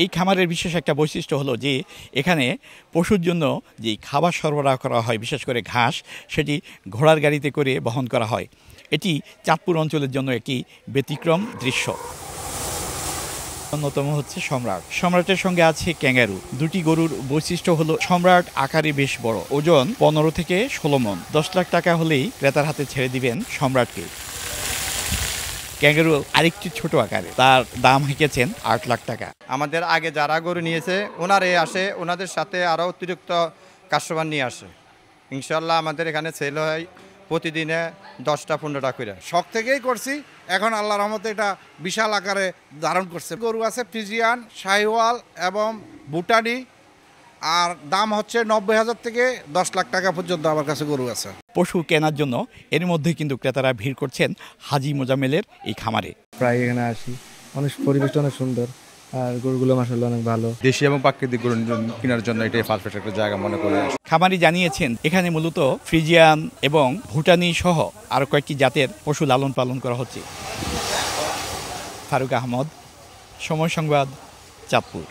এই খামারের বিশেষ একটা বৈশিষ্ট্য হলো যে এখানে পশুর জন্য যে খাবার সরবরাহ করা হয়, বিশেষ করে ঘাস, সেটি ঘোড়ার গাড়িতে করে বহন করা হয়। এটি চাঁদপুর অঞ্চলের জন্য একটি ব্যতিক্রম দৃশ্য। অন্যতম হচ্ছে সম্রাট। সম্রাটের সঙ্গে আছে ক্যাঙ্গারু। দুটি গরুর বৈশিষ্ট্য হলো সম্রাট আকারে বেশ বড়, ওজন 15 থেকে 16 মণ। 10 লাখ টাকা হলেই ক্রেতার হাতে ছেড়ে দিবেন সম্রাটকে। ক্যাঙ্গারু আরেকটি ছোট আকারে, তার দাম হেঁকেছেন 8 লাখ টাকা। আমাদের আগে যারা গরু নিয়েছে ওনারাই আসে, ওনাদের সাথে আরও অতিরিক্ত কাস্টমার নিয়ে আসে। ইনশাল্লাহ আমাদের এখানে সেল হয় প্রতিদিনে 10টা-15টা করে। শখ থেকেই করছি, এখন আল্লাহর রহমতে এটা বিশাল আকারে ধারণ করছে। গরু আছে ফ্রিজিয়ান, শাহিওয়াল এবং ভুটানি, আর দাম হচ্ছে 90,000 থেকে 10 লাখ টাকা পর্যন্ত আমার কাছে গরু আছে। পশু কেনার জন্য এর মধ্যে কিন্তু ক্রেতারা ভিড় করছেন হাজী মোজাম্মেলের এই খামারে। প্রায় এখানে আসি, অনেক পরিবেশটা অনেক সুন্দর, আর গরুগুলো মাশাআল্লাহ অনেক ভালো। দেশি এবং প্রাকৃতিক গরু কেনার জন্য এটাই পারফেক্ট একটা জায়গা মনে করে। খামারি জানিয়েছেন এখানে মূলত ফ্রিজিয়ান এবং ভুটানি সহ আরও কয়েকটি জাতের পশু লালন পালন করা হচ্ছে। ফারুক আহমদ, সময় সংবাদ, চাঁদপুর।